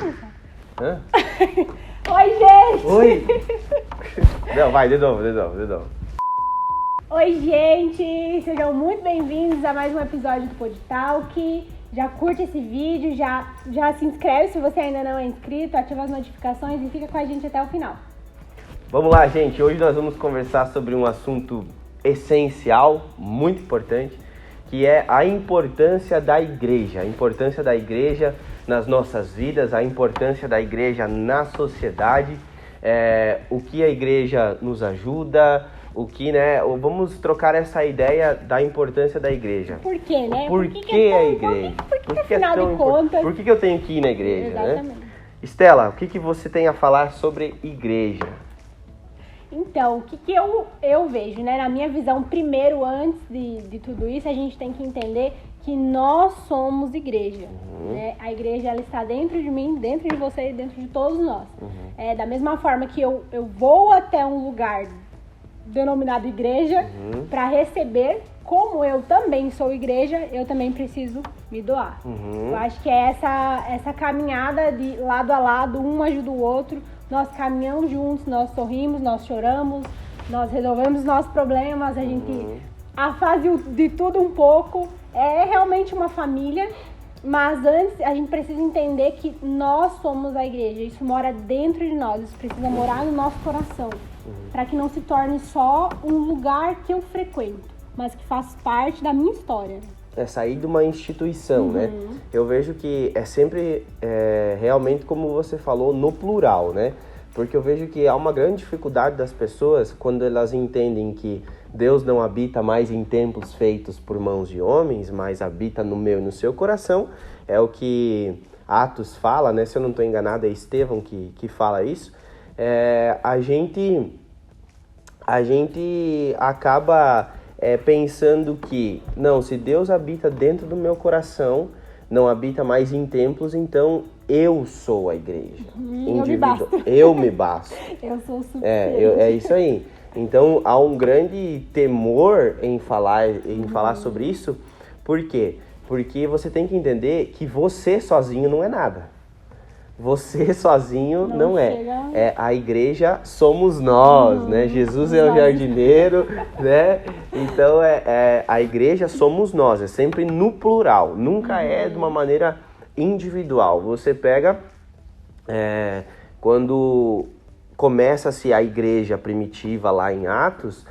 começar. Hã? Oi, gente! Oi! Não, vai, de novo. Oi, gente! Sejam muito bem-vindos a mais um episódio do Podtalk. Já curte esse vídeo, já se inscreve se você ainda não é inscrito, ativa as notificações e fica com a gente até o final. Vamos lá, gente. Hoje nós vamos conversar sobre um assunto essencial, muito importante, que é a importância da igreja. A importância da igreja nas nossas vidas, a importância da igreja na sociedade, o que a igreja nos ajuda, vamos trocar essa ideia da importância da igreja. Por quê, né? Por que a igreja? Por que afinal de contas... Por que eu tenho que ir na igreja, Exatamente. né? Estela, o que você tem a falar sobre igreja? Então, o que eu vejo, né? Na minha visão, primeiro, antes de tudo isso, a gente tem que entender que nós somos igreja. Né? A igreja, ela está dentro de mim, dentro de você e dentro de todos nós. Da mesma forma que eu vou até um lugar denominado igreja para receber, como eu também sou igreja, eu também preciso me doar. Eu acho que é essa caminhada de lado a lado, um ajuda o outro. Nós caminhamos juntos, nós sorrimos, nós choramos, nós resolvemos nossos problemas, a gente faz de tudo um pouco. É realmente uma família, mas antes a gente precisa entender que nós somos a igreja. Isso mora dentro de nós, isso precisa morar no nosso coração, para que não se torne só um lugar que eu frequento, mas que faz parte da minha história. É sair de uma instituição, né? Eu vejo que é sempre, realmente, como você falou, no plural, né? Porque eu vejo que há uma grande dificuldade das pessoas quando elas entendem que Deus não habita mais em templos feitos por mãos de homens, mas habita no meu e no seu coração. É o que Atos fala, né? Se eu não estou enganado, é Estevão que fala isso. A gente acaba... pensando que, não, se Deus habita dentro do meu coração, não habita mais em templos, então eu sou a igreja. Eu me basto. Eu sou o suficiente. É isso aí. Então, há um grande temor em falar sobre isso. Por quê? Porque você tem que entender que você sozinho não é nada. Você sozinho não é. A igreja somos nós, né? Jesus é o jardineiro, né? Então, a igreja somos nós. É sempre no plural. Nunca é de uma maneira individual. Você pega... quando começa-se a igreja primitiva lá em Atos,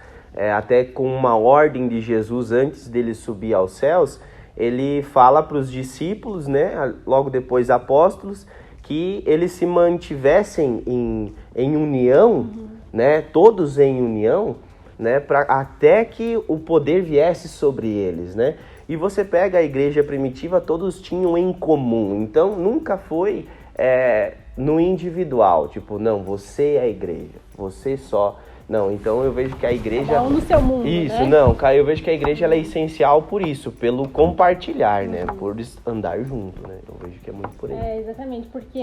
até com uma ordem de Jesus antes dele subir aos céus, ele fala para os discípulos, né? Logo depois apóstolos, que eles se mantivessem em união, né? Todos em união, né? Até que o poder viesse sobre eles, né? E você pega a igreja primitiva, todos tinham em comum. Então, nunca foi no individual. Tipo, não, você é a igreja, você só... Não, então eu vejo que a igreja... Cada um no seu mundo, Isso, né? não, eu vejo que a igreja ela é essencial por isso, pelo compartilhar, né? Por andar junto, né? Eu vejo que é muito por aí. Exatamente, porque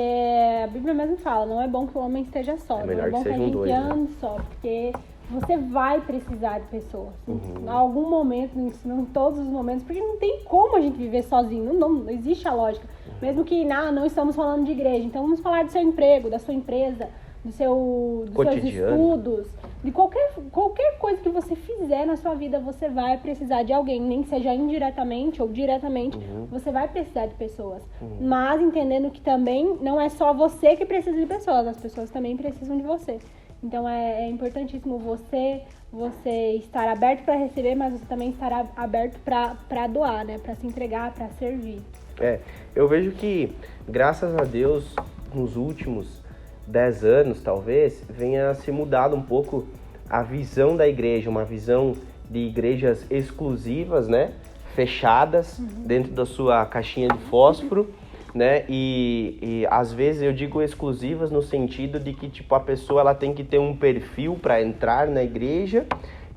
a Bíblia mesmo fala, não é bom que o homem esteja só, É não melhor é bom que que a sejam gente dois, né? ande só, porque você vai precisar de pessoas. Em algum momento, não em todos os momentos, porque não tem como a gente viver sozinho, não existe a lógica. Mesmo que não estamos falando de igreja, então vamos falar do seu emprego, da sua empresa, dos seus estudos, de qualquer coisa que você fizer na sua vida, você vai precisar de alguém, nem que seja indiretamente ou diretamente, você vai precisar de pessoas. Mas entendendo que também não é só você que precisa de pessoas, as pessoas também precisam de você. Então é importantíssimo você estar aberto para receber, mas você também estar aberto para doar, né? Para se entregar, para servir. Eu vejo que, graças a Deus, nos últimos 10 anos, talvez, venha se mudado um pouco a visão da igreja, uma visão de igrejas exclusivas, né? Fechadas dentro da sua caixinha de fósforo, né? E às vezes eu digo exclusivas no sentido de que tipo a pessoa ela tem que ter um perfil para entrar na igreja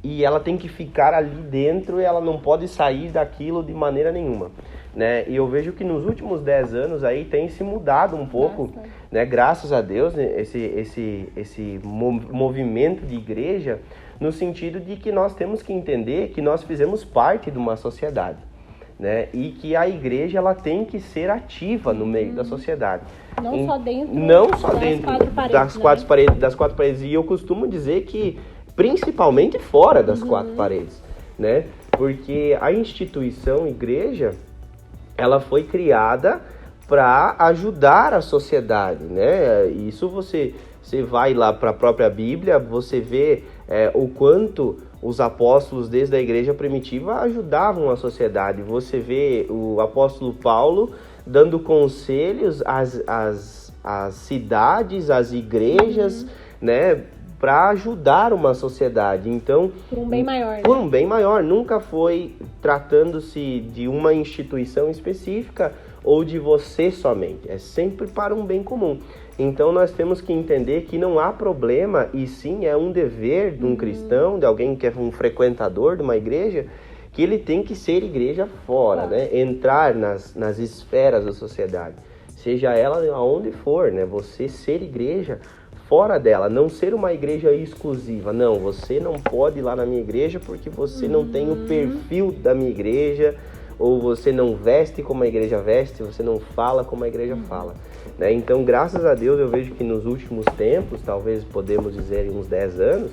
e ela tem que ficar ali dentro e ela não pode sair daquilo de maneira nenhuma, né? E eu vejo que nos últimos 10 anos aí tem se mudado um pouco, né? Graças a Deus, né? esse movimento de igreja, no sentido de que nós temos que entender que nós fizemos parte de uma sociedade, né? E que a igreja ela tem que ser ativa no meio da sociedade. Não só dentro, das quatro paredes. E eu costumo dizer que principalmente fora das quatro paredes, né? Porque a instituição igreja, ela foi criada para ajudar a sociedade, né? Isso você vai lá para a própria Bíblia, você vê o quanto os apóstolos desde a igreja primitiva ajudavam a sociedade. Você vê o apóstolo Paulo dando conselhos às cidades, às igrejas, né? Para ajudar uma sociedade. Então, por um bem maior. Por um bem maior. Nunca foi tratando-se de uma instituição específica ou de você somente. É sempre para um bem comum. Então, nós temos que entender que não há problema, e sim é um dever de um cristão, de alguém que é um frequentador de uma igreja, que ele tem que ser igreja fora, né? Entrar nas esferas da sociedade. Seja ela aonde for, né? Você ser igreja fora dela, não ser uma igreja exclusiva. Não, você não pode ir lá na minha igreja porque você não tem o perfil da minha igreja, ou você não veste como a igreja veste, você não fala como a igreja fala, né? Então, graças a Deus, eu vejo que nos últimos tempos, talvez podemos dizer uns 10 anos,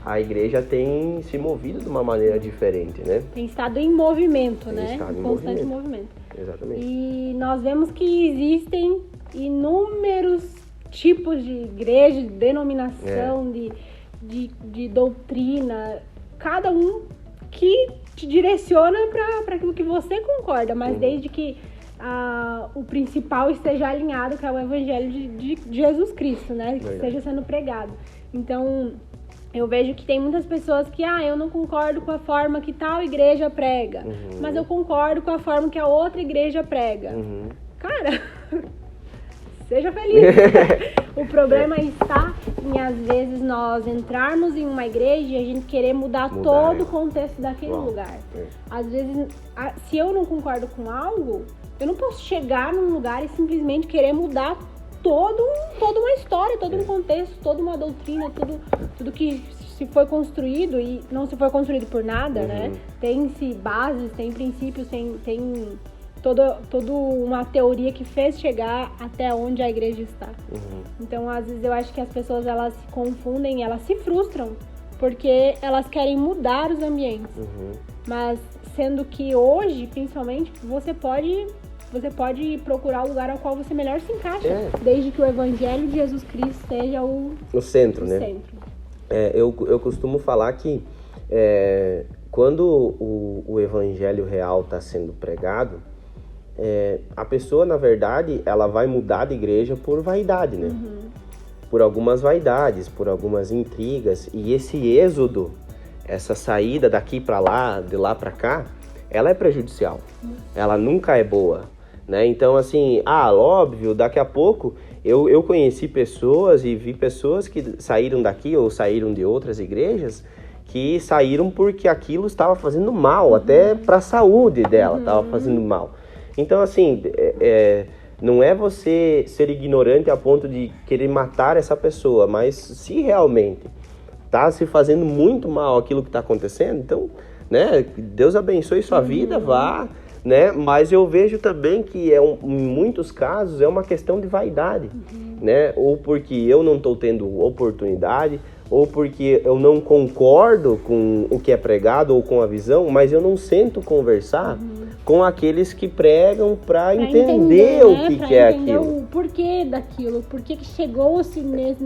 a igreja tem se movido de uma maneira diferente, né? Tem estado em movimento, tem né? Estado em constante movimento. Exatamente. E nós vemos que existem inúmeros tipos de igreja, de denominação, de doutrina, cada um que te direciona para aquilo que você concorda, mas desde que o principal esteja alinhado, que é o Evangelho de Jesus Cristo, né? Que esteja sendo pregado. Então, eu vejo que tem muitas pessoas que, eu não concordo com a forma que tal igreja prega, mas eu concordo com a forma que a outra igreja prega. Cara, seja feliz. O problema está em, às vezes, nós entrarmos em uma igreja e a gente querer mudar todo o contexto daquele lugar. Às vezes, se eu não concordo com algo, eu não posso chegar num lugar e simplesmente querer mudar toda uma história, todo um contexto, toda uma doutrina, tudo que se foi construído, e não se foi construído por nada, né? Tem-se bases, tem princípios, tem toda uma teoria que fez chegar até onde a igreja está. Então, às vezes, eu acho que as pessoas, elas se confundem, elas se frustram, porque elas querem mudar os ambientes. Mas, sendo que hoje, principalmente, você pode procurar o lugar ao qual você melhor se encaixa, desde que o Evangelho de Jesus Cristo seja o centro, né? Centro. Eu costumo falar que quando o Evangelho real está sendo pregado, a pessoa, na verdade, ela vai mudar de igreja por vaidade, né? Por algumas vaidades, por algumas intrigas. E esse êxodo, essa saída daqui para lá, de lá para cá, ela é prejudicial. Ela nunca é boa, né? Então, assim, óbvio, daqui a pouco eu conheci pessoas e vi pessoas que saíram daqui ou saíram de outras igrejas, que saíram porque aquilo estava fazendo mal, até para a saúde dela estava fazendo mal. Então, assim, não é você ser ignorante a ponto de querer matar essa pessoa, mas se realmente está se fazendo muito mal aquilo que está acontecendo, então, né, Deus abençoe sua vida, vá, né? Mas eu vejo também que em muitos casos é uma questão de vaidade, né? Ou porque eu não estou tendo oportunidade, ou porque eu não concordo com o que é pregado ou com a visão, mas eu não sento conversar com aqueles que pregam para entender o que é aquilo. O porquê daquilo, por que chegou-se nessa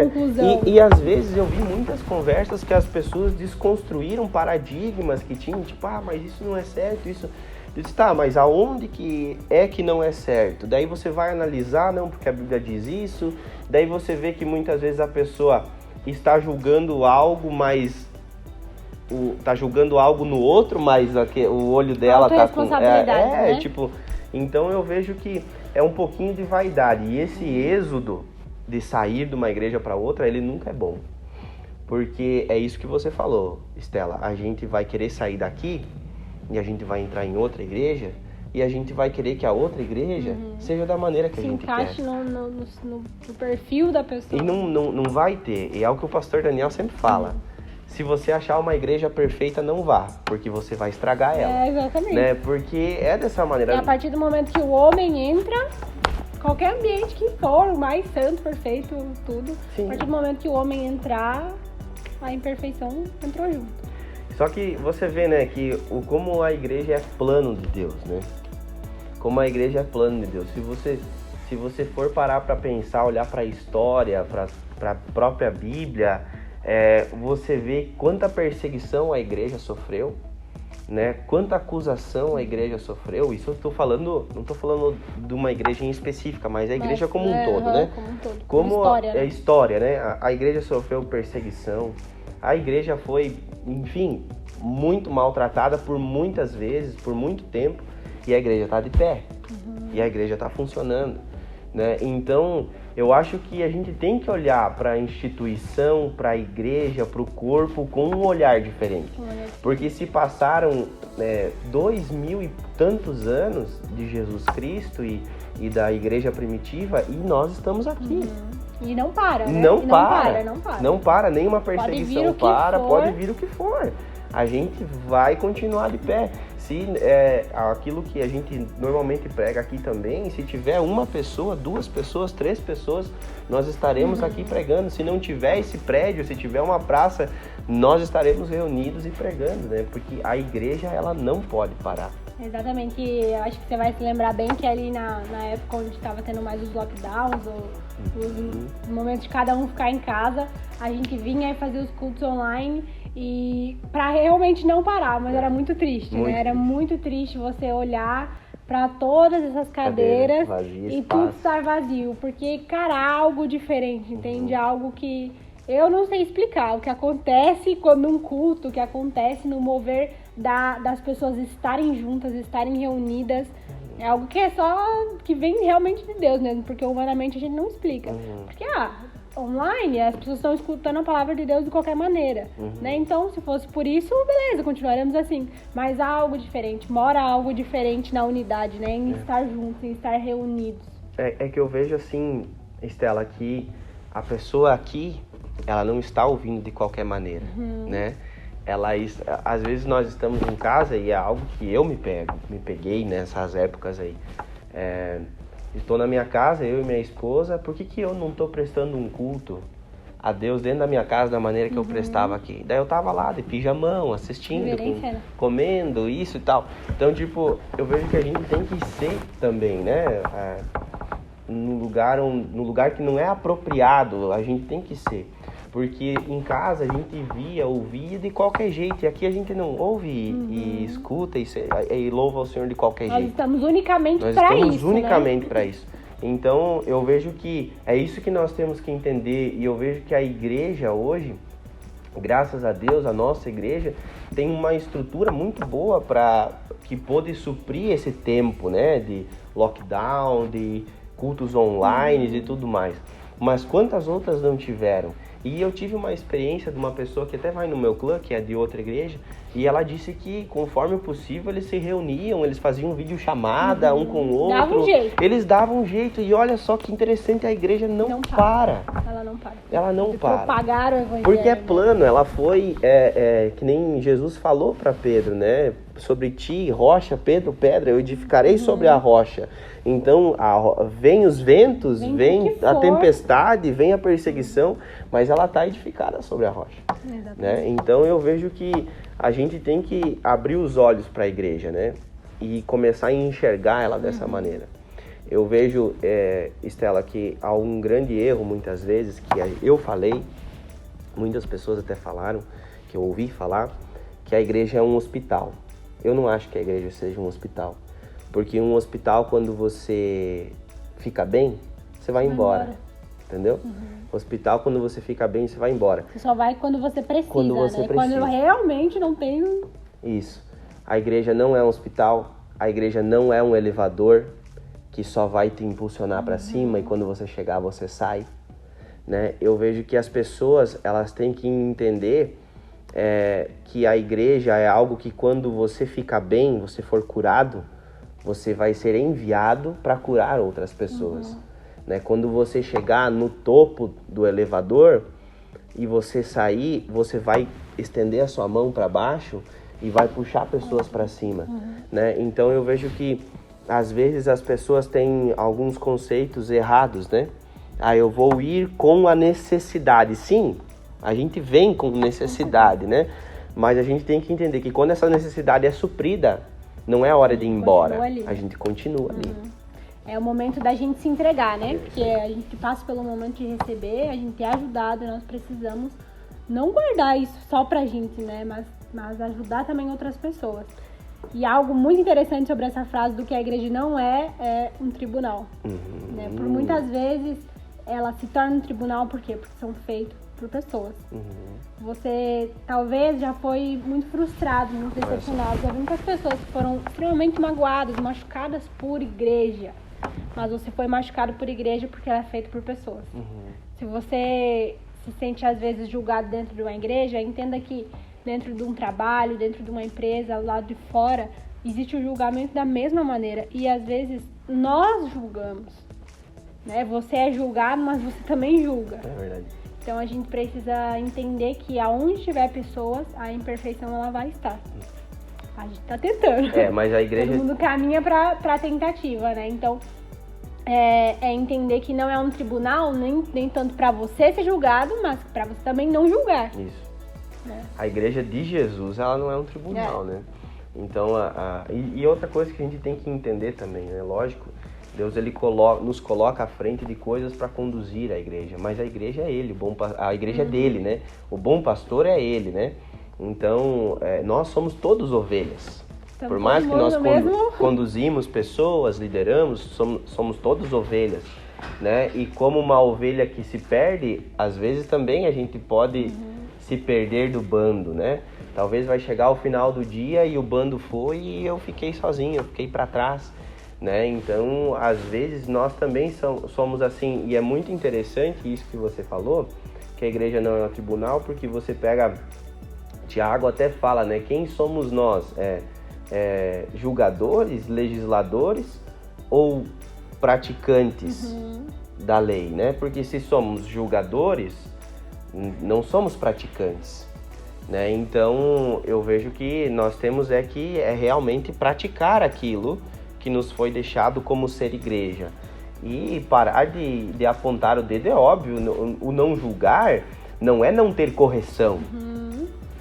conclusão. E às vezes eu vi muitas conversas que as pessoas desconstruíram paradigmas que tinham, tipo, mas isso não é certo, isso... Eu disse, mas aonde que não é certo? Daí você vai analisar, não, porque a Bíblia diz isso. Daí você vê que muitas vezes a pessoa está julgando algo, mas tá julgando algo no outro, mas o olho dela tá com... né? Tipo, então eu vejo que é um pouquinho de vaidade. E esse êxodo de sair de uma igreja para outra, ele nunca é bom. Porque é isso que você falou, Estela. A gente vai querer sair daqui e a gente vai entrar em outra igreja e a gente vai querer que a outra igreja seja da maneira que a gente quer. Se encaixe no perfil da pessoa. E não vai ter. E é o que o pastor Daniel sempre fala. se você achar uma igreja perfeita, não vá, porque você vai estragar ela. Exatamente. Né? Porque é dessa maneira. E a partir do momento que o homem entra, qualquer ambiente que for, o mais santo, perfeito, tudo, Sim. a partir do momento que o homem entrar, a imperfeição entrou junto. Só que você vê, né, que como a igreja é plano de Deus, né? Como a igreja é plano de Deus. Se você for parar para pensar, olhar para a história, para a própria Bíblia, você vê quanta perseguição a igreja sofreu, né? Quanta acusação a igreja sofreu. Isso eu tô falando, não estou falando de uma igreja em específica, mas a igreja como um todo, né? Como um todo. Como história, é história, né? A igreja sofreu perseguição, a igreja foi, enfim, muito maltratada por muitas vezes, por muito tempo, e a igreja está de pé, e a igreja está funcionando, né? Então, eu acho que a gente tem que olhar para a instituição, para a igreja, para o corpo com um olhar diferente. Porque se passaram 2000 e tantos anos de Jesus Cristo e da igreja primitiva, e nós estamos aqui. E não para, né? Não para, nenhuma Pode vir perseguição o que para, for. pode vir o que for. A gente vai continuar de pé. Se aquilo que a gente normalmente prega aqui também, se tiver uma pessoa, 2 pessoas, 3 pessoas, nós estaremos aqui pregando. Se não tiver esse prédio, se tiver uma praça, nós estaremos reunidos e pregando, né? Porque a igreja, ela não pode parar. Exatamente, e acho que você vai se lembrar bem que ali na época onde estava tendo mais os lockdowns, ou os momentos de cada um ficar em casa, a gente vinha e fazia os cultos online e para realmente não parar, mas era muito triste, né? Era muito triste você olhar para todas essas cadeiras e tudo estar vazio, porque, cara, algo diferente, entende? Algo que eu não sei explicar, o que acontece quando um culto, o que acontece no mover das pessoas estarem juntas, estarem reunidas, é algo que é só, que vem realmente de Deus mesmo, porque humanamente a gente não explica. Porque, online, as pessoas estão escutando a palavra de Deus de qualquer maneira, né? Então, se fosse por isso, beleza, continuaremos assim. Mas há algo diferente, mora algo diferente na unidade, né? Em estar juntos, em estar reunidos. É que eu vejo assim, Estela, que a pessoa aqui, ela não está ouvindo de qualquer maneira, né? Às vezes nós estamos em casa e é algo que eu me peguei nessas épocas aí. Estou na minha casa, eu e minha esposa, por que eu não estou prestando um culto a Deus dentro da minha casa da maneira que eu prestava aqui? Daí eu tava lá de pijamão, assistindo, comendo, isso e tal. Então, tipo, eu vejo que a gente tem que ser também, né? No lugar que não é apropriado, a gente tem que ser. Porque em casa a gente ouvia de qualquer jeito. E aqui a gente não ouve e escuta e louva o Senhor de qualquer jeito. Nós estamos unicamente para isso. Então eu vejo que é isso que nós temos que entender. E eu vejo que a igreja hoje, graças a Deus, a nossa igreja, tem uma estrutura muito boa que pode suprir esse tempo, né? De lockdown, de cultos online e tudo mais. Mas quantas outras não tiveram? E eu tive uma experiência de uma pessoa que até vai no meu clã, que é de outra igreja, e ela disse que, conforme o possível, eles se reuniam, eles faziam videochamada um com o outro. Davam um jeito. Eles davam um jeito. E olha só que interessante, a igreja não para. Ela não para. Ela não para. Propagar o evangelho. Porque é plano, ela foi, que nem Jesus falou para Pedro, né? Sobre ti, rocha, Pedro, pedra, eu edificarei sobre a rocha. Então, vem os ventos, vem a tempestade, vem a perseguição, mas ela está edificada sobre a rocha. Né? Então, eu vejo que a gente tem que abrir os olhos para a igreja, né? E começar a enxergar ela dessa maneira. Eu vejo, Estela, que há um grande erro, muitas vezes, que eu falei, muitas pessoas até falaram, que eu ouvi falar, que a igreja é um hospital. Eu não acho que a igreja seja um hospital. Porque um hospital, quando você fica bem, você vai embora. Entendeu? Hospital, quando você fica bem, você vai embora. Você só vai quando você precisa, quando realmente não tem... Isso. A igreja não é um hospital, a igreja não é um elevador que só vai te impulsionar para cima e quando você chegar, você sai. Né? Eu vejo que as pessoas, elas têm que entender que a igreja é algo que quando você fica bem, você for curado, você vai ser enviado para curar outras pessoas. Né? Quando você chegar no topo do elevador e você sair, você vai estender a sua mão para baixo e vai puxar pessoas para cima, né? Então eu vejo que às vezes as pessoas têm alguns conceitos errados, né? Eu vou ir com a necessidade. Sim, a gente vem com necessidade, né? Mas a gente tem que entender que quando essa necessidade é suprida, não é hora de ir embora. A gente continua ali. É o momento da gente se entregar, né? Porque a gente passa pelo momento de receber, a gente é ajudado, nós precisamos não guardar isso só pra gente, né? Mas ajudar também outras pessoas. E algo muito interessante sobre essa frase do que a igreja não é um tribunal. Né? Por muitas vezes ela se torna um tribunal, por quê? Porque são feitos por pessoas. Você talvez já foi muito frustrado, muito decepcionado. Já vi muitas pessoas que foram extremamente magoadas, machucadas por igreja. Mas você foi machucado por igreja porque ela é feita por pessoas. Se você se sente às vezes julgado dentro de uma igreja, entenda que dentro de um trabalho, dentro de uma empresa, ao lado de fora, existe o julgamento da mesma maneira. E às vezes nós julgamos, né? Você é julgado, mas você também julga. É verdade. Então a gente precisa entender que aonde tiver pessoas, a imperfeição ela vai estar. A gente tá tentando. Mas a igreja... Todo mundo caminha pra tentativa, né? Então, é entender que não é um tribunal, nem tanto pra você ser julgado, mas pra você também não julgar. Isso. A igreja de Jesus, ela não é um tribunal, né? Então, e outra coisa que a gente tem que entender também, né? Lógico, Deus ele nos coloca à frente de coisas para conduzir a igreja, mas a igreja é Ele, a igreja é dele, né? O bom pastor é Ele, né? Então, nós somos todos ovelhas. Por mais que nós conduzimos pessoas, lideramos, somos todos ovelhas, né? E como uma ovelha que se perde, às vezes também a gente pode se perder do bando, né? Talvez vai chegar o final do dia e o bando foi e eu fiquei sozinho, eu fiquei para trás, né? Então, às vezes nós também somos assim, e é muito interessante isso que você falou, que a igreja não é um tribunal, porque você pega, Tiago até fala, né? Quem somos nós? Julgadores, legisladores ou praticantes da lei, né? Porque se somos julgadores, não somos praticantes, né? Então eu vejo que nós temos que realmente praticar aquilo que nos foi deixado como ser igreja e parar de apontar o dedo. É óbvio, o não julgar não é não ter correção,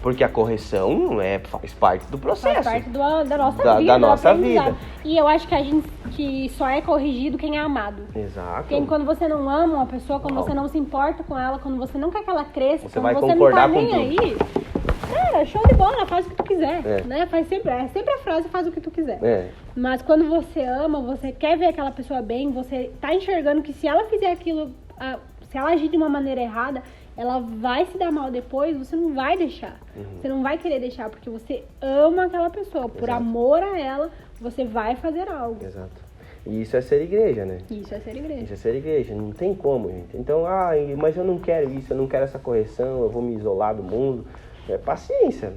porque a correção faz parte do processo, faz parte da nossa vida. E eu acho que a gente que só é corrigido quem é amado. Exato. Porque quando você não ama uma pessoa, quando você não se importa com ela, quando você não quer que ela cresça, você quando vai você concordar não tá nem com aí, cara, show de bola, faz o que tu quiser, né? É sempre a frase, faz o que tu quiser. Mas quando você ama, você quer ver aquela pessoa bem, você tá enxergando que se ela fizer aquilo, se ela agir de uma maneira errada, ela vai se dar mal depois, você não vai deixar. Você não vai querer deixar, porque você ama aquela pessoa. Por amor a ela, você vai fazer algo. Exato. E isso é ser igreja, né? Isso é ser igreja. Isso é ser igreja, não tem como, gente. Então, mas eu não quero isso, eu não quero essa correção, eu vou me isolar do mundo. Paciência.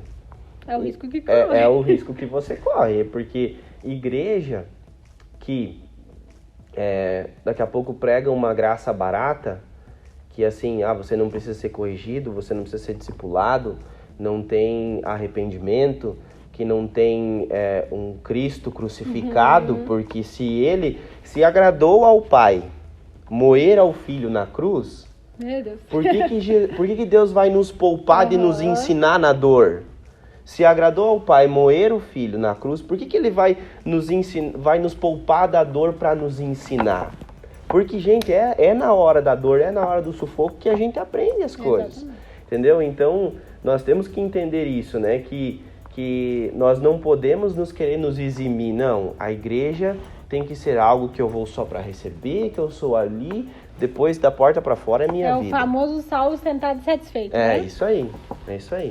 É o risco que corre. É o risco que você corre, porque igreja que daqui a pouco prega uma graça barata, que assim, você não precisa ser corrigido, você não precisa ser discipulado, não tem arrependimento, que não tem um Cristo crucificado, porque se agradou ao Pai moer ao Filho na cruz, meu Deus. Por que Deus vai nos poupar de nos ensinar na dor? Se agradou ao Pai moer o Filho na cruz, por que Ele vai nos poupar da dor para nos ensinar? Porque, gente, é na hora da dor, é na hora do sufoco que a gente aprende as coisas. Exatamente. Entendeu? Então, nós temos que entender isso, né? Que nós não podemos querer nos eximir. Não, a igreja tem que ser algo que eu vou só para receber, que eu sou ali, depois da porta para fora é minha vida. É o famoso salvo sentado satisfeito, né? Isso aí.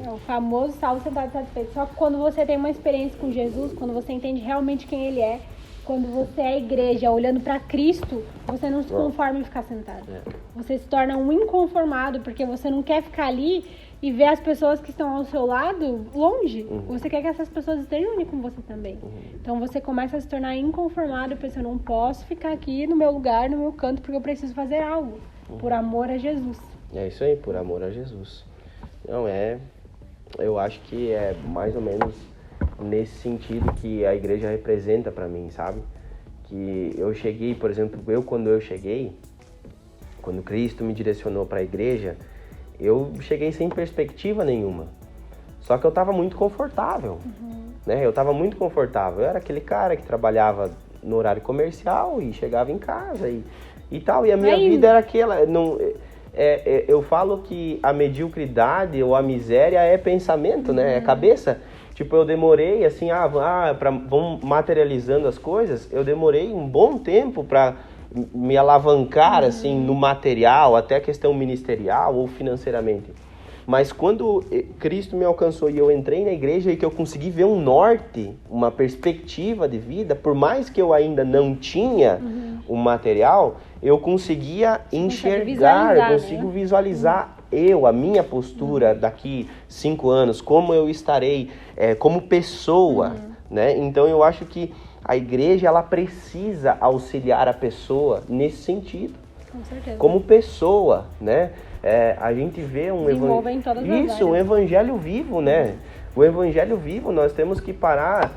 É o famoso salvo sentado satisfeito. Só que quando você tem uma experiência com Jesus, quando você entende realmente quem Ele é, quando você é igreja olhando para Cristo, você não se conforma em ficar sentado. Você se torna um inconformado, porque você não quer ficar ali e ver as pessoas que estão ao seu lado longe. Você quer que essas pessoas estejam ali com você também. Então você começa a se tornar inconformado, pensando, eu não posso ficar aqui no meu lugar, no meu canto, porque eu preciso fazer algo. Por amor a Jesus. É isso aí, por amor a Jesus. Não, é eu acho que é mais ou menos nesse sentido que a igreja representa para mim, sabe? Que eu cheguei, por exemplo, quando eu cheguei, quando Cristo me direcionou para a igreja, eu cheguei sem perspectiva nenhuma. Só que eu estava muito confortável, né? Eu estava muito confortável. Eu era aquele cara que trabalhava no horário comercial e chegava em casa e tal. E a minha vida era aquela... eu falo que a mediocridade ou a miséria é pensamento, né? É cabeça. Tipo, eu demorei, assim, vamos materializando as coisas. Eu demorei um bom tempo para me alavancar, assim, no material, até a questão ministerial ou financeiramente. Mas quando Cristo me alcançou e eu entrei na igreja e que eu consegui ver um norte, uma perspectiva de vida, por mais que eu ainda não tinha o material, eu conseguia enxergar, consigo visualizar a minha postura daqui 5 anos, como eu estarei como pessoa, né? Então eu acho que a igreja, ela precisa auxiliar a pessoa nesse sentido. Com certeza. Como pessoa, né? A gente vê um evangelho vivo, né? O evangelho vivo, nós temos que parar.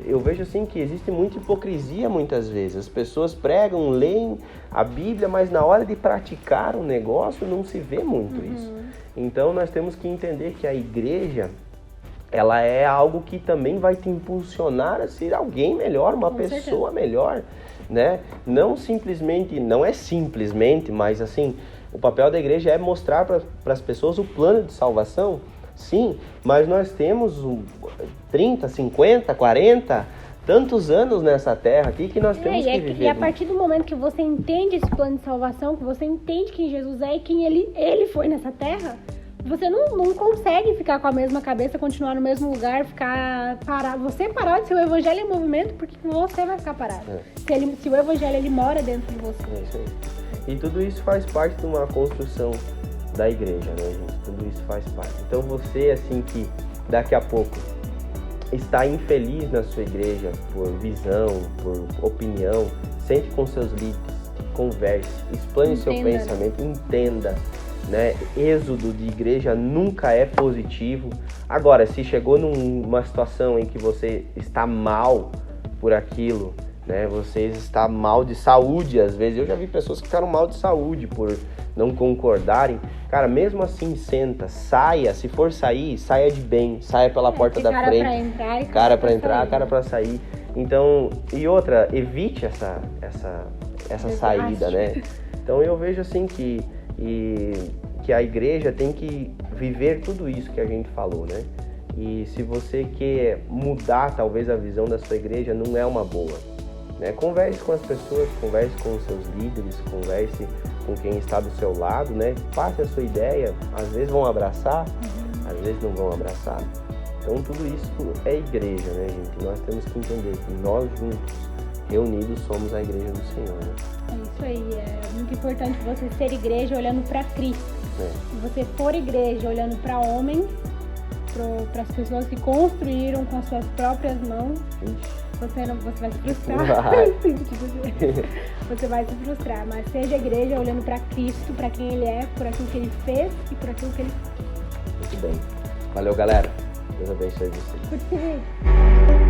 Eu vejo assim que existe muita hipocrisia muitas vezes. As pessoas pregam, leem a Bíblia, mas na hora de praticar o negócio não se vê muito isso. Então nós temos que entender que a igreja, ela é algo que também vai te impulsionar a ser alguém melhor, uma pessoa melhor, né? Não é simplesmente, mas assim, o papel da igreja é mostrar para as pessoas o plano de salvação, sim, mas nós temos 30, 50, 40, tantos anos nessa terra aqui que nós temos que viver. E a partir do momento que você entende esse plano de salvação, que você entende quem Jesus é e quem ele foi nessa terra, você não consegue ficar com a mesma cabeça, continuar no mesmo lugar, ficar parado. Você parar de ser o evangelho em movimento, porque você vai ficar parado. Se o evangelho ele mora dentro de você. É isso aí. E tudo isso faz parte de uma construção da igreja, né, gente? Tudo isso faz parte. Então você, assim, que daqui a pouco está infeliz na sua igreja por visão, por opinião, sente com seus líderes, converse, explane seu pensamento, entenda, né? Êxodo de igreja nunca é positivo. Agora, se chegou numa situação em que você está mal por aquilo, né? Você está mal de saúde, às vezes. Eu já vi pessoas que ficaram mal de saúde por não concordarem. Cara, mesmo assim, senta, saia. Se for sair, saia de bem. Saia pela porta da frente. Cara pra entrar e cara pra entrar, cara pra sair. Então, e outra, evite essa saída, né? Então eu vejo assim que a igreja tem que viver tudo isso que a gente falou, né? E se você quer mudar talvez a visão da sua igreja, não é uma boa, né? Converse com as pessoas, converse com os seus líderes, converse com quem está do seu lado, né? Passe a sua ideia, às vezes vão abraçar, às vezes não vão abraçar. Então tudo isso é igreja, né, gente? Nós temos que entender que nós juntos, reunidos, somos a igreja do Senhor, né? É isso aí, é muito importante você ser igreja olhando para Cristo. Se você for igreja olhando para homens, para as pessoas que construíram com as suas próprias mãos, você vai se frustrar. Você vai se frustrar, mas seja igreja olhando para Cristo, para quem Ele é, por aquilo que Ele fez e por aquilo que Ele... Muito bem. Valeu, galera. Deus abençoe vocês. Curte esse vídeo.